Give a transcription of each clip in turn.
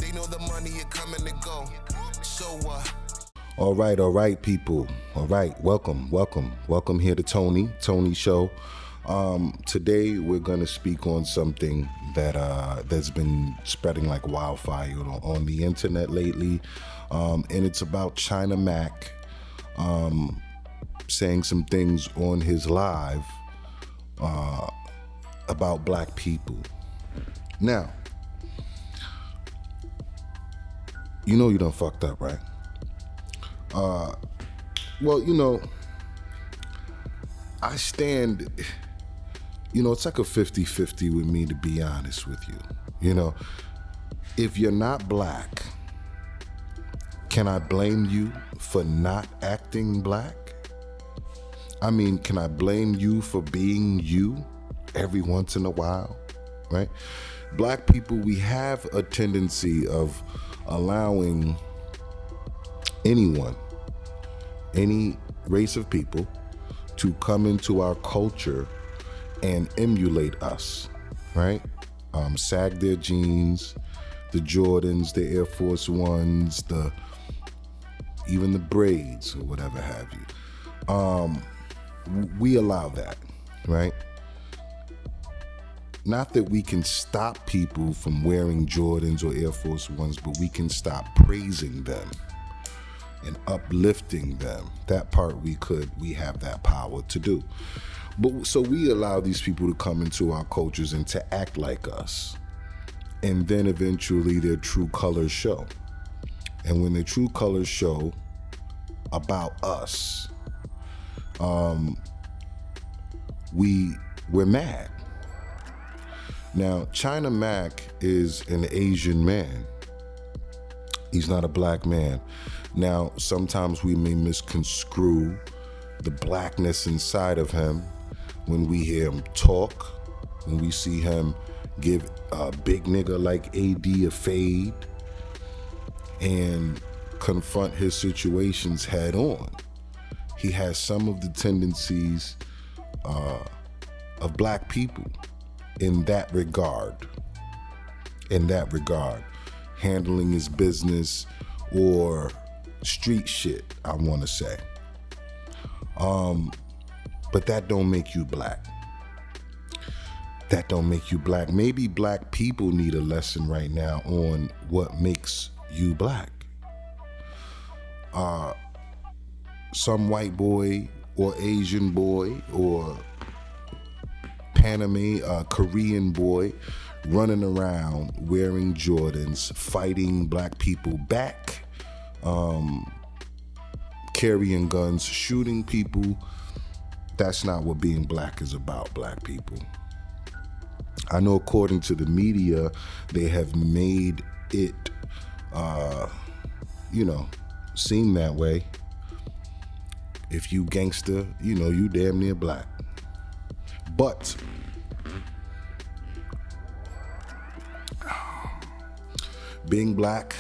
They know the money is coming to go. So what? All right, people. All right, welcome here to Tony Show. Today we're gonna speak on something that's been spreading like wildfire on the internet lately, and it's about China Mac saying some things on his live about black people. Now, you know you done fucked up, right? Well, I stand, it's like a 50-50 with me, to be honest with you. If you're not black, can I blame you for not acting black? I mean, can I blame you for being you every once in a while, right? Black people, we have a tendency of allowing anyone, any race of people, to come into our culture and emulate us, right? Sag their jeans, the Jordans, the Air Force Ones, even the braids or whatever have you. We allow that, right? Not that we can stop people from wearing Jordans or Air Force Ones, but we can stop praising them and uplifting them. That part we have that power to do. But so we allow these people to come into our cultures and to act like us. And then eventually their true colors show. And when their true colors show about us, we're mad. Now, China Mac is an Asian man. He's not a black man. Now, sometimes we may misconstrue the blackness inside of him when we hear him talk, when we see him give a big nigga like AD a fade and confront his situations head on. He has some of the tendencies of black people in that regard, handling his business or street shit, I want to say. But that don't make you black. Maybe black people need a lesson right now on what makes you black. Some white boy or Asian boy or Korean boy running around wearing Jordans, fighting black people back, carrying guns, shooting people. That's not what being black is about, black people. I know according to the media, they have made it, seem that way. If you gangster, you damn near black. But being black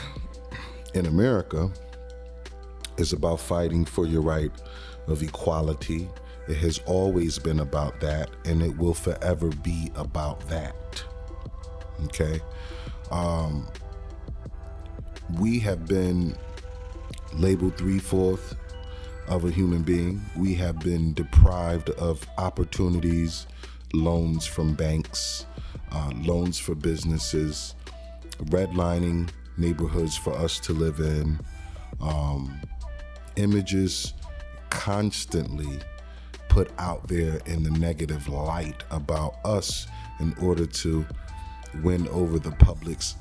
in America is about fighting for your right of equality. It has always been about that, and it will forever be about that. Okay? We have been labeled 3/4 of a human being. We have been deprived of opportunities, loans from banks, loans for businesses, redlining neighborhoods for us to live in, images constantly put out there in the negative light about us in order to win over the public's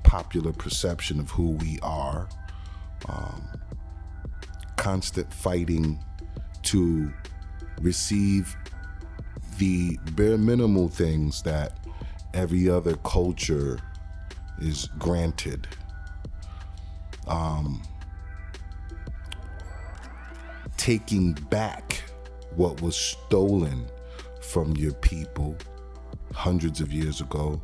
popular perception of who we are. Constant fighting to receive the bare minimal things that every other culture is granted. Taking back what was stolen from your people hundreds of years ago.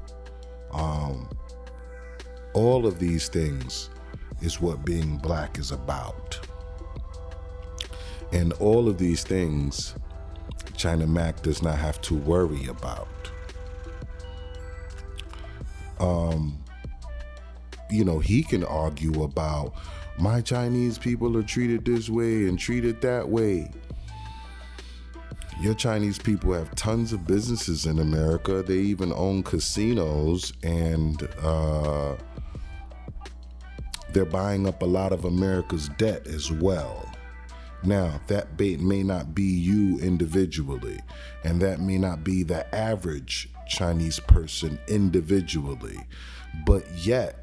All of these things is what being black is about. And all of these things, China Mac does not have to worry about. he can argue about my Chinese people are treated this way and treated that way. Your Chinese people have tons of businesses in America. They even own casinos, and they're buying up a lot of America's debt as well. Now, that may not be you individually, and that may not be the average Chinese person individually, but yet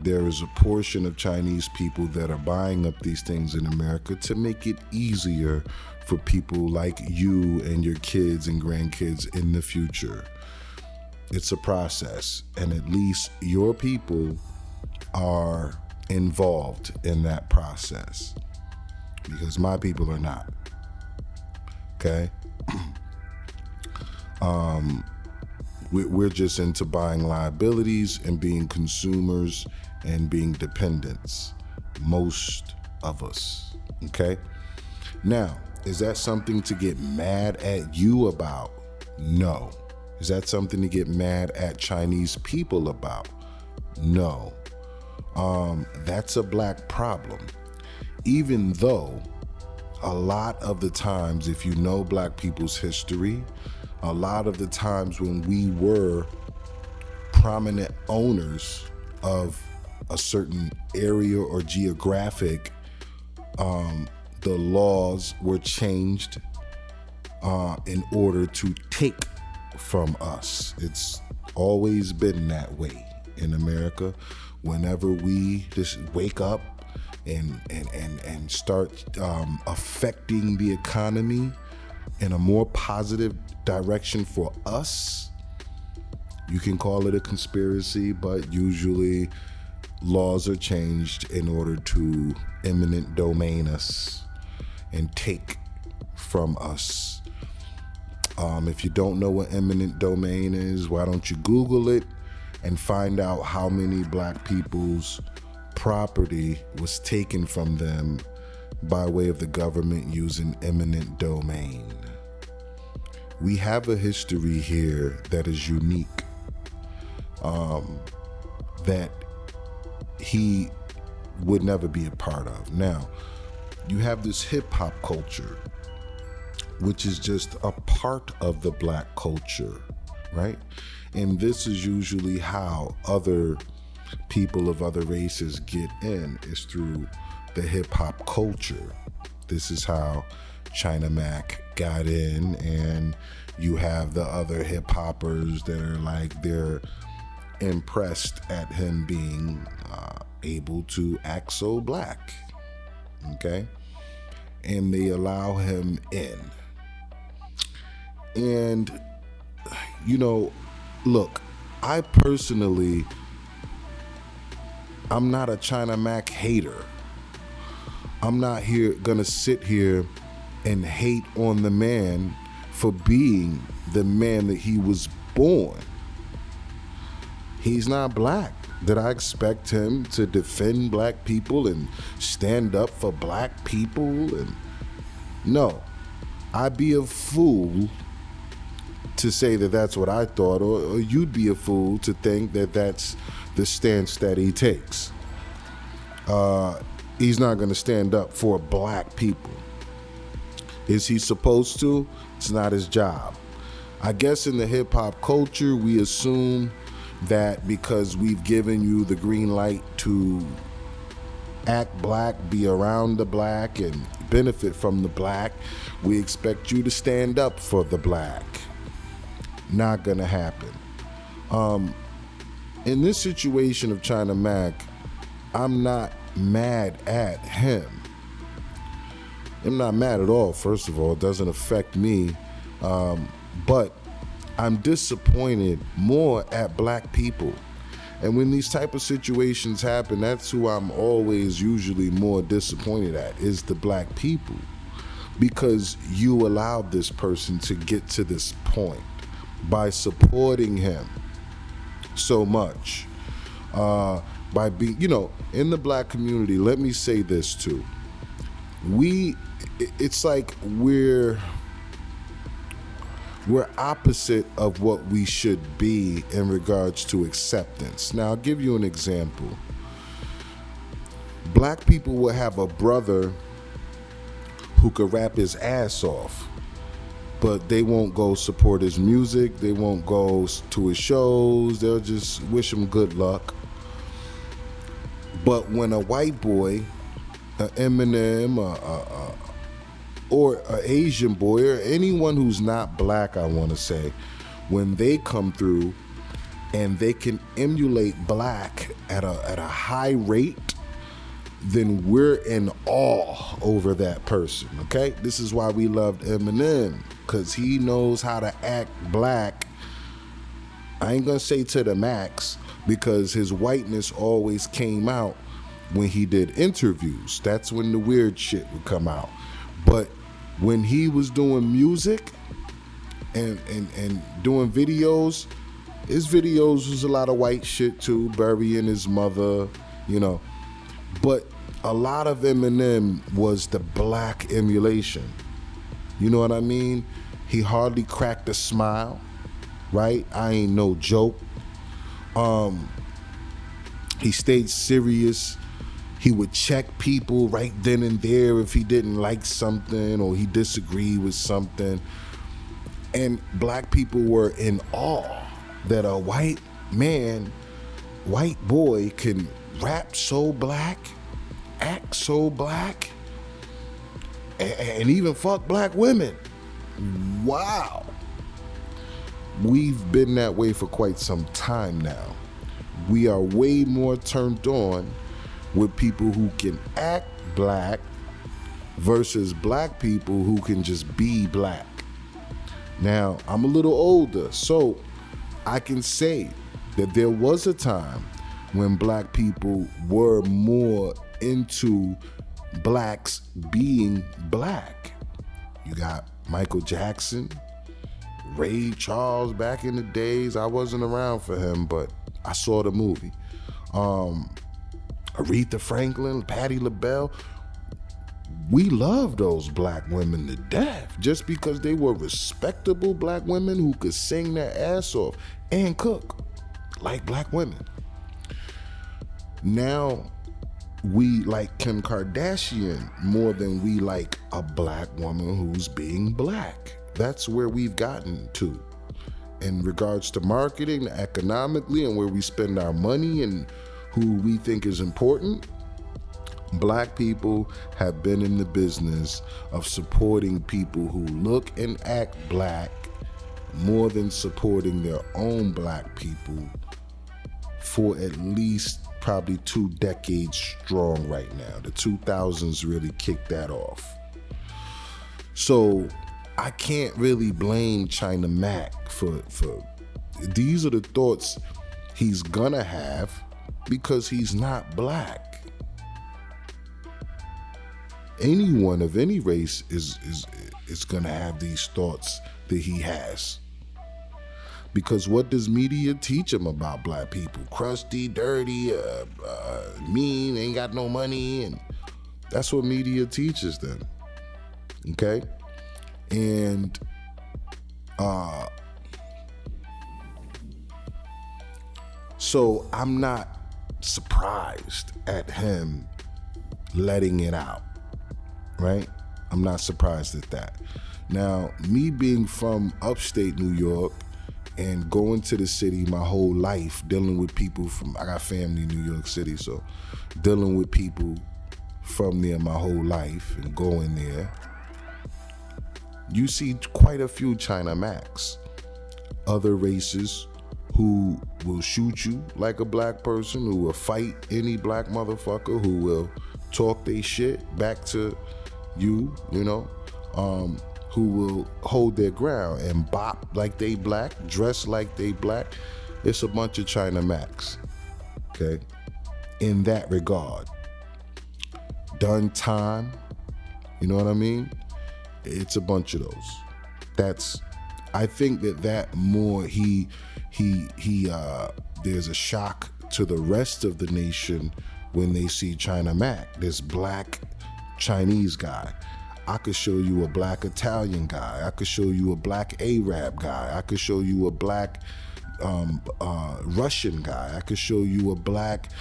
there is a portion of Chinese people that are buying up these things in America to make it easier for people like you and your kids and grandkids in the future. It's a process, and at least your people are involved in that process, because my people are not. Okay? We're just into buying liabilities and being consumers and being dependents. Most of us. Okay? Now, is that something to get mad at you about? No. Is that something to get mad at Chinese people about? No. That's a black problem. Even though a lot of the times, if you know black people's history, a lot of the times when we were prominent owners of a certain area or geographic, the laws were changed in order to take from us. It's always been that way in America. Whenever we just wake up and start affecting the economy in a more positive direction for us, you can call it a conspiracy, but usually laws are changed in order to eminent domain us and take from us. If you don't know what eminent domain is, why don't you Google it and find out how many black people's property was taken from them by way of the government using eminent domain. We have a history here that is unique, that he would never be a part of. Now, you have this hip hop culture, which is just a part of the black culture, right? And this is usually how other people of other races get in, is through the hip hop culture. This is how China Mac got in, and you have the other hip hoppers that are like, they're impressed at him being able to act so black, okay? And they allow him in. And, look, I personally, I'm not a China Mac hater. I'm not gonna sit here and hate on the man for being the man that he was born. He's not black. Did I expect him to defend black people and stand up for black people? And no, I'd be a fool to say that that's what I thought, or you'd be a fool to think that that's the stance that he takes. He's not going to stand up for black people. Is he supposed to? It's not his job. I guess in the hip hop culture, we assume that because we've given you the green light to act black, be around the black, and benefit from the black, we expect you to stand up for the black. Not gonna happen. In this situation of China Mac, I'm not mad at him. I'm not mad at all, first of all. It doesn't affect me. But I'm disappointed more at black people. And when these type of situations happen, that's who I'm always usually more disappointed at, is the black people. Because you allowed this person to get to this point by supporting him so much. By being, in the black community, let me say this too. It's like we're opposite of what we should be in regards to acceptance. Now, I'll give you an example. Black people will have a brother who could rap his ass off, but they won't go support his music. They won't go to his shows. They'll just wish him good luck. But when a white boy, an Eminem, or an Asian boy, or anyone who's not black, I want to say, when they come through and they can emulate black at a high rate, then we're in awe over that person, okay? This is why we loved Eminem, because he knows how to act black. I ain't gonna say to the max, because his whiteness always came out when he did interviews. That's when the weird shit would come out. But when he was doing music and doing videos, his videos was a lot of white shit too, burying his mother, you know. But a lot of Eminem was the black emulation. You know what I mean? He hardly cracked a smile, right? I ain't no joke. He stayed serious. He would check people right then and there if he didn't like something or he disagreed with something. And black people were in awe that a white man, white boy can rap so black, act so black, and even fuck black women. Wow. We've been that way for quite some time now. We are way more turned on with people who can act black versus black people who can just be black. Now, I'm a little older, so I can say that there was a time when black people were more into blacks being black. You got Michael Jackson, Ray Charles back in the days. I wasn't around for him, but I saw the movie. Aretha Franklin, Patti LaBelle. We love those black women to death just because they were respectable black women who could sing their ass off and cook like black women. Now we like Kim Kardashian more than we like a black woman who's being black. That's where we've gotten to in regards to marketing, economically, and where we spend our money and who we think is important. Black people have been in the business of supporting people who look and act black more than supporting their own black people for at least probably 2 decades strong right now. The 2000s really kicked that off. So I can't really blame China Mac for these are the thoughts he's gonna have because he's not black. Anyone of any race is gonna have these thoughts that he has. Because what does media teach him about black people? Crusty, dirty, mean, ain't got no money, and that's what media teaches them. Okay? And so I'm not surprised at him letting it out. Right? I'm not surprised at that. Now, me being from upstate New York and going to the city my whole life, dealing with people I got family in New York City, so dealing with people from there my whole life and going there, you see quite a few China Macs. Other races who will shoot you like a black person, who will fight any black motherfucker, who will talk they shit back to you know, who will hold their ground and bop like they black, dress like they black. It's a bunch of China Macs, okay? In that regard. Done time, you know what I mean? It's a bunch of those. I think that more there's a shock to the rest of the nation when they see China Mac, this black Chinese guy. I could show you a black Italian guy. I could show you a black Arab guy. I could show you a black Russian guy. I could show you a black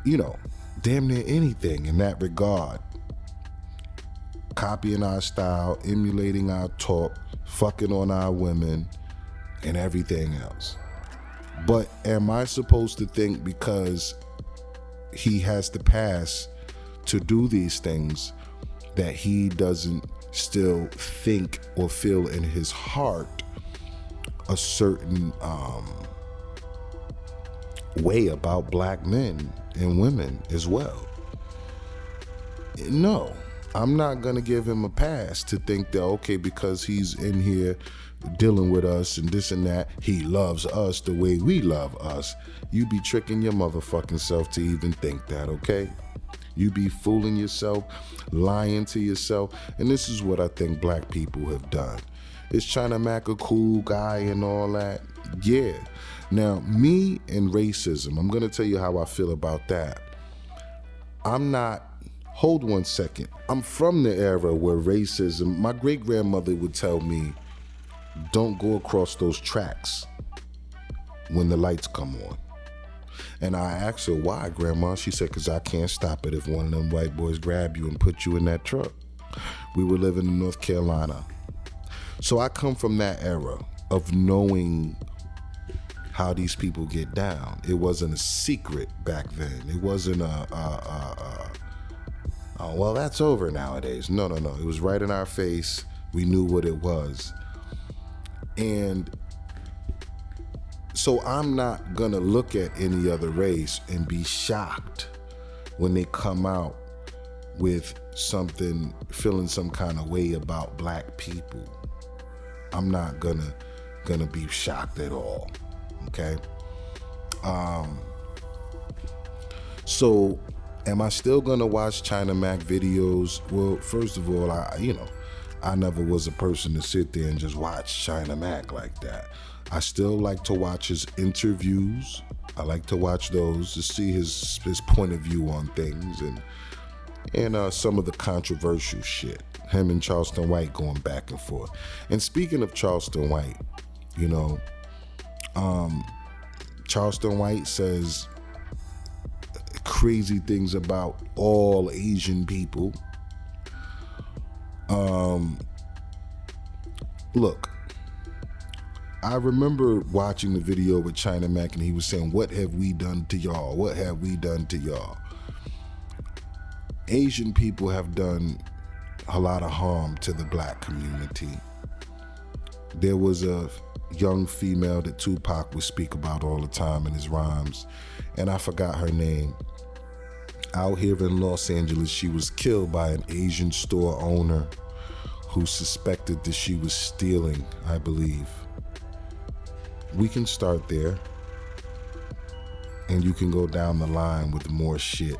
you know, damn near anything in that regard. Copying our style, emulating our talk, fucking on our women, and everything else. But am I supposed to think because he has the pass to do these things that he doesn't still think or feel in his heart a certain way about black men and women as well? No, I'm not gonna give him a pass to think that, okay, because he's in here dealing with us and this and that, he loves us the way we love us. You be tricking your motherfucking self to even think that, okay? You be fooling yourself, lying to yourself. And this is what I think black people have done. Is China Mac a cool guy and all that? Yeah. Now, me and racism, I'm gonna tell you how I feel about that. Hold one second. I'm from the era where racism, my great grandmother would tell me, don't go across those tracks when the lights come on. And I asked her, why, Grandma? She said, because I can't stop it if one of them white boys grab you and put you in that truck. We were living in North Carolina. So I come from that era of knowing how these people get down. It wasn't a secret back then. It wasn't oh, well, that's over nowadays. No. It was right in our face. We knew what it was. And so I'm not gonna look at any other race and be shocked when they come out with something, feeling some kind of way about black people. I'm not gonna be shocked at all, okay? So am I still gonna watch China Mac videos? Well, first of all, I never was a person to sit there and just watch China Mac like that. I still like to watch his interviews. I like to watch those to see his point of view on things and some of the controversial shit. Him and Charleston White going back and forth. And speaking of Charleston White, Charleston White says crazy things about all Asian people. Look, I remember watching the video with China Mac and he was saying, what have we done to y'all? What have we done to y'all? Asian people have done a lot of harm to the black community. There was a young female that Tupac would speak about all the time in his rhymes, and I forgot her name. Out here in Los Angeles, she was killed by an Asian store owner who suspected that she was stealing, I believe. We can start there, and you can go down the line with more shit.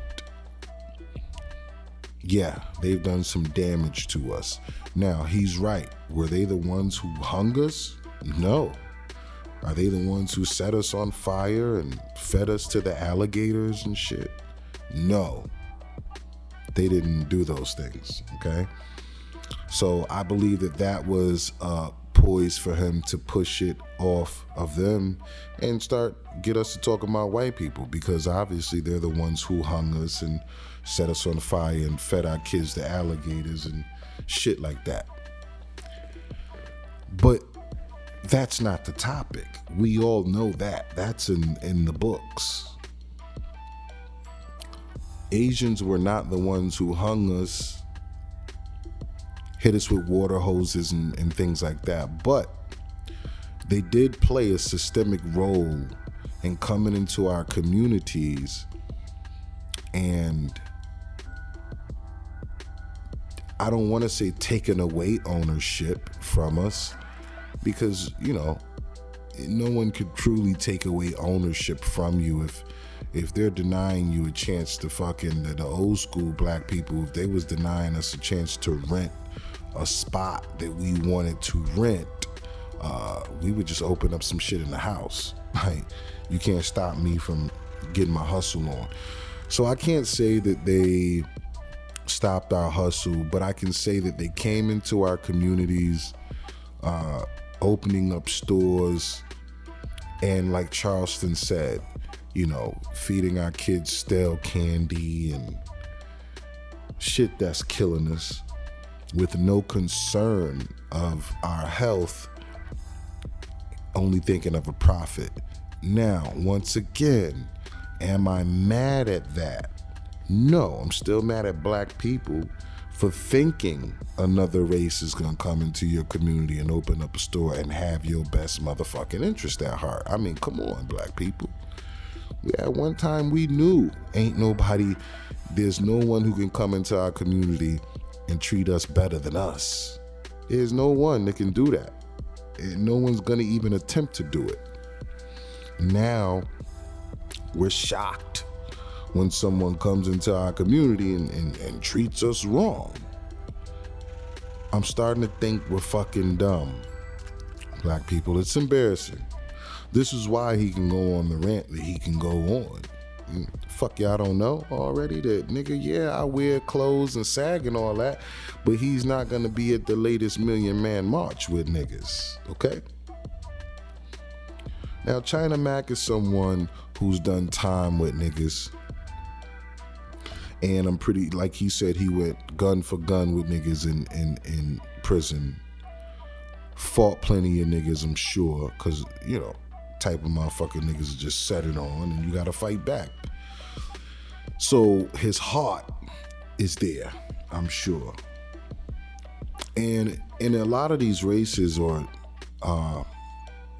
Yeah, they've done some damage to us. Now, he's right. Were they the ones who hung us? No. Are they the ones who set us on fire and fed us to the alligators and shit? No. They didn't do those things, okay? So I believe that was poised for him to push it off of them and get us to talk about white people, because obviously they're the ones who hung us and set us on fire and fed our kids to alligators and shit like that. But that's not the topic. We all know that. That's in the books. Asians were not the ones who hung us, hit us with water hoses and things like that. But they did play a systemic role in coming into our communities, and I don't want to say taking away ownership from us, because, no one could truly take away ownership from you if they're denying you a chance to the old school black people, if they was denying us a chance to rent a spot that we wanted to rent, we would just open up some shit in the house. Like, you can't stop me from getting my hustle on. So I can't say that they stopped our hustle, but I can say that they came into our communities, opening up stores, and like Charleston said, feeding our kids stale candy and shit that's killing us with no concern of our health, only thinking of a profit. Now, once again, am I mad at that? No, I'm still mad at black people for thinking another race is gonna come into your community and open up a store and have your best motherfucking interest at heart. I mean, come on, black people. At one time we knew there's no one who can come into our community and treat us better than us. There's no one that can do that. And no one's gonna even attempt to do it. Now, we're shocked when someone comes into our community and treats us wrong. I'm starting to think we're fucking dumb, black people. It's embarrassing. This is why he can go on the rant that he can go on. Fuck, y'all don't know already that nigga, yeah, I wear clothes and sag and all that, but he's not gonna be at the latest Million Man March with niggas, okay? Now, China Mac is someone who's done time with niggas. And I'm pretty, like he said, he went gun for gun with niggas in prison. Fought plenty of niggas, I'm sure, because, type of motherfucking niggas just set it on and you gotta fight back. So his heart is there, I'm sure. And in a lot of these races or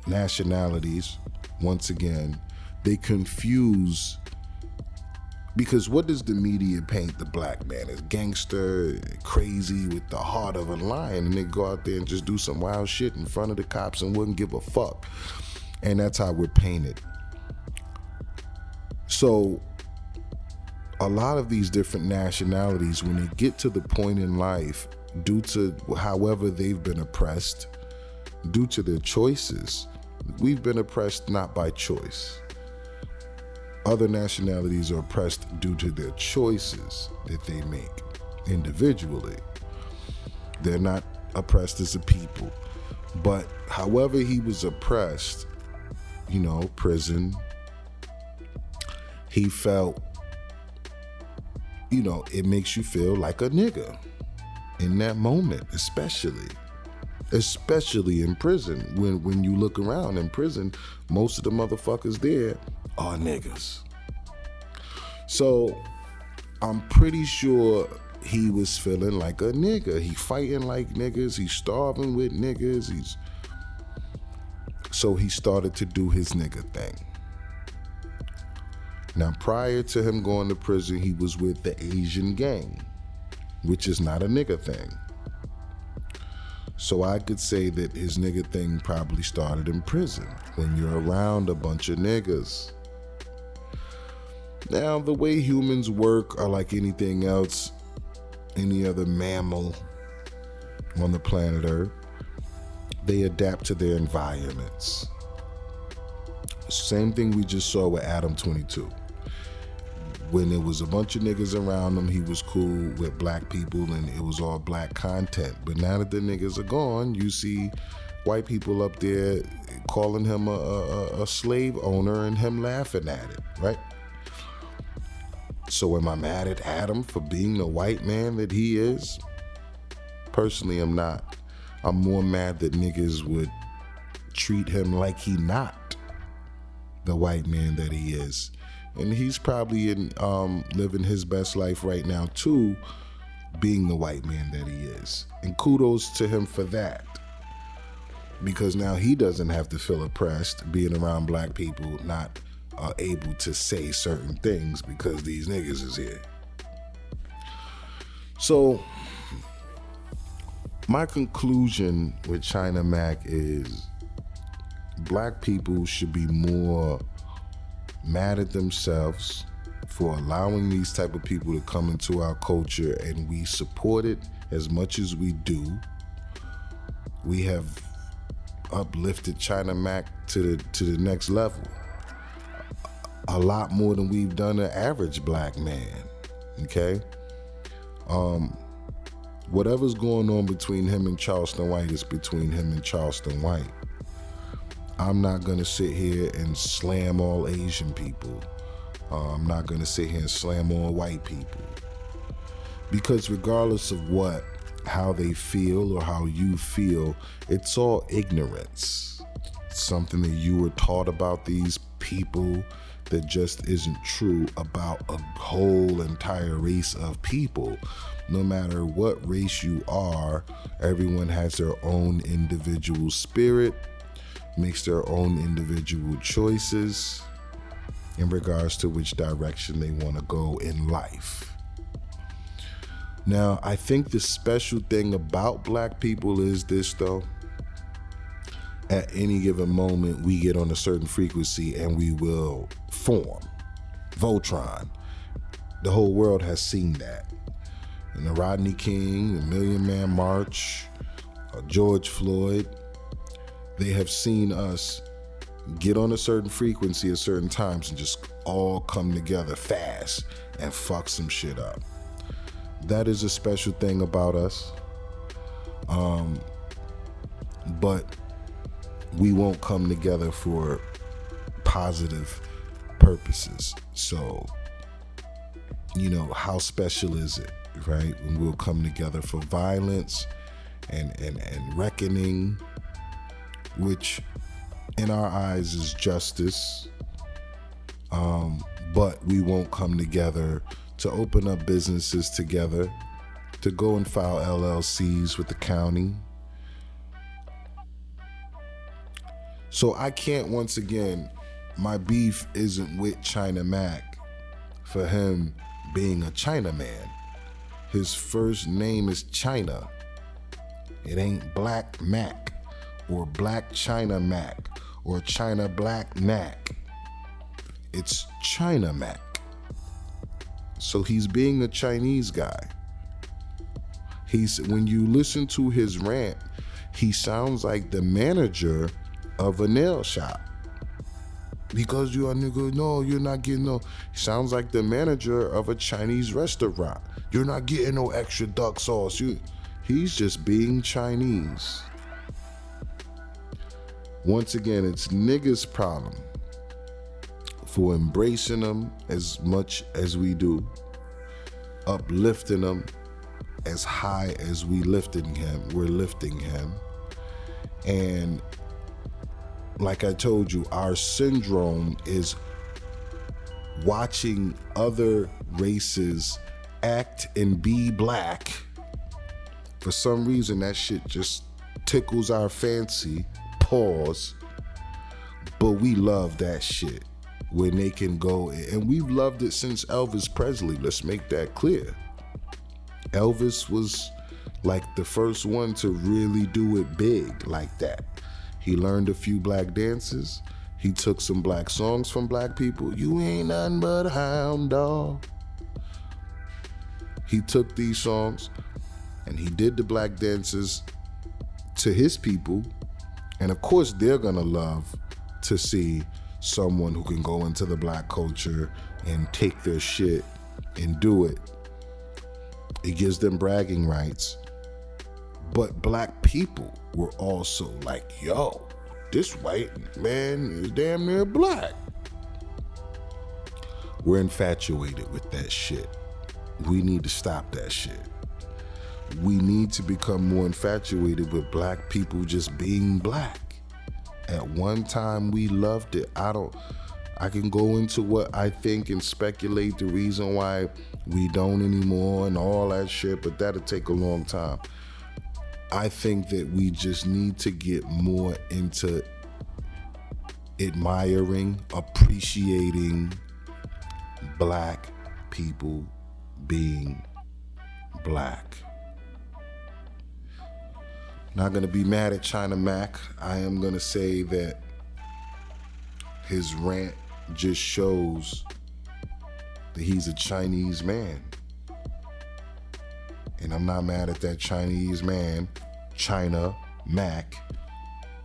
nationalities, once again, they confuse, because what does the media paint the black man as? Gangster, crazy, with the heart of a lion, and they go out there and just do some wild shit in front of the cops and wouldn't give a fuck. And that's how we're painted. So a lot of these different nationalities, when they get to the point in life, due to however they've been oppressed, due to their choices, we've been oppressed not by choice. Other nationalities are oppressed due to their choices that they make individually. They're not oppressed as a people. But however he was oppressed, prison, he felt, it makes you feel like a nigga in that moment, especially in prison. When you look around in prison, most of the motherfuckers there are niggas. So I'm pretty sure he was feeling like a nigga. He fighting like niggas. He's starving with niggas. So he started to do his nigga thing. Now, prior to him going to prison, he was with the Asian gang, which is not a nigga thing. So I could say that his nigga thing probably started in prison, when you're around a bunch of niggas. Now, the way humans work are like anything else, any other mammal on the planet Earth. They adapt to their environments. Same thing we just saw with Adam 22. When there was a bunch of niggas around him, he was cool with black people and it was all black content. But now that the niggas are gone, you see white people up there calling him a slave owner and him laughing at it, right? So am I mad at Adam for being the white man that he is? Personally, I'm not. I'm more mad that niggas would treat him like he not the white man that he is. And he's probably living his best life right now too, being the white man that he is. And kudos to him for that. Because now he doesn't have to feel oppressed being around black people, not able to say certain things because these niggas is here. So my conclusion with China Mac is black people should be more mad at themselves for allowing these type of people to come into our culture, and we support it as much as we do. We have uplifted China Mac to the next level. A lot more than we've done an average black man, okay? Whatever's going on between him and Charleston White is between him and Charleston White. I'm not gonna sit here and slam all Asian people. I'm not gonna sit here and slam all white people. Because regardless of how they feel or how you feel, it's all ignorance. It's something that you were taught about these people that just isn't true about a whole entire race of people. No matter what race you are, everyone has their own individual spirit, makes their own individual choices in regards to which direction they want to go in life. Now, I think the special thing about black people is this, though. At any given moment, we get on a certain frequency and we will form. Voltron. The whole world has seen that. And the Rodney King, the Million Man March, George Floyd, they have seen us get on a certain frequency at certain times and just all come together fast and fuck some shit up. That is a special thing about us. But we won't come together for positive purposes. So, how special is it, right? When we'll come together for violence and reckoning, which in our eyes is justice. But we won't come together to open up businesses together, to go and file LLCs with the county. So I can't, once again, my beef isn't with China Mac for him being a Chinaman. His first name is China. It ain't Black Mac or Black China Mac or China Black Mac. It's China Mac. So he's being a Chinese guy. When you listen to his rant, he sounds like the manager of a nail shop. Because you are nigga, no, you're not getting no. He sounds like the manager of a Chinese restaurant. You're not getting no extra duck sauce. He's just being Chinese. Once again, it's niggas' problem for embracing them as much as we do, uplifting them as high as we're lifting him. And like I told you, our syndrome is watching other races act and be black. For some reason, that shit just tickles our fancy, pause, but we love that shit. When they can go, and we've loved it since Elvis Presley, let's make that clear. Elvis was like the first one to really do it big like that. He learned a few black dances. He took some black songs from black people. You ain't nothing but a hound dog. He took these songs and he did the black dances to his people. And of course, they're gonna love to see someone who can go into the black culture and take their shit and do it. It gives them bragging rights. But black people were also like, yo, this white man is damn near black. We're infatuated with that shit. We need to stop that shit. We need to become more infatuated with black people just being black. At one time, we loved it. I can go into what I think and speculate the reason why we don't anymore and all that shit, but that'll take a long time. I think that we just need to get more into admiring, appreciating black people being black. Not gonna be mad at China Mac. I am gonna say that his rant just shows that he's a Chinese man. And I'm not mad at that Chinese man, China Mac,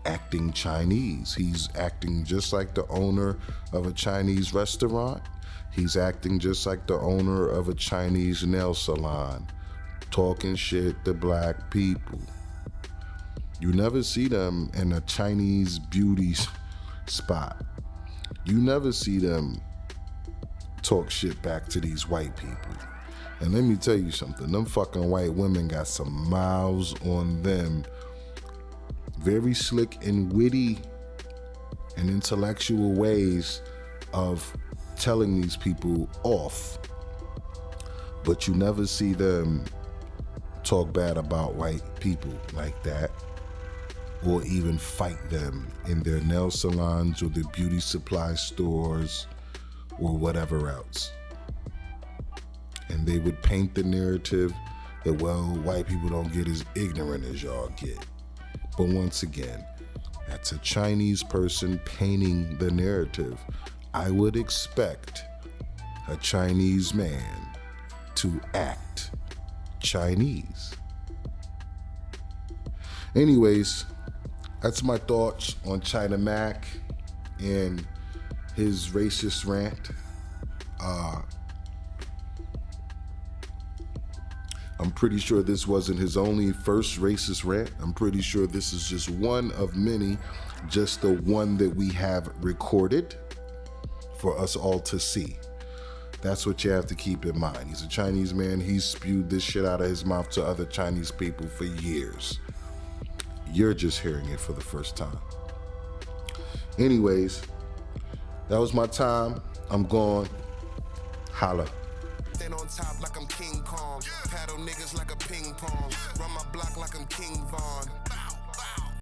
acting Chinese. He's acting just like the owner of a Chinese restaurant. He's acting just like the owner of a Chinese nail salon, talking shit to black people. You never see them in a Chinese beauty spot, you never see them talk shit back to these white people. And let me tell you something, them fucking white women got some mouths on them. Very slick and witty and intellectual ways of telling these people off. But you never see them talk bad about white people like that, or even fight them in their nail salons or their beauty supply stores or whatever else. And they would paint the narrative that, well, white people don't get as ignorant as y'all get. But once again, that's a Chinese person painting the narrative. I would expect a Chinese man to act Chinese. Anyways, that's my thoughts on China Mac and his racist rant. I'm pretty sure this wasn't his only first racist rant. I'm pretty sure this is just one of many, just the one that we have recorded for us all to see. That's what you have to keep in mind. He's a Chinese man. He's spewed this shit out of his mouth to other Chinese people for years. You're just hearing it for the first time. Anyways, that was my time. I'm gone. Holla. Stand on top like I'm King Kong. Paddle niggas like a ping pong. Run my block like I'm King Von.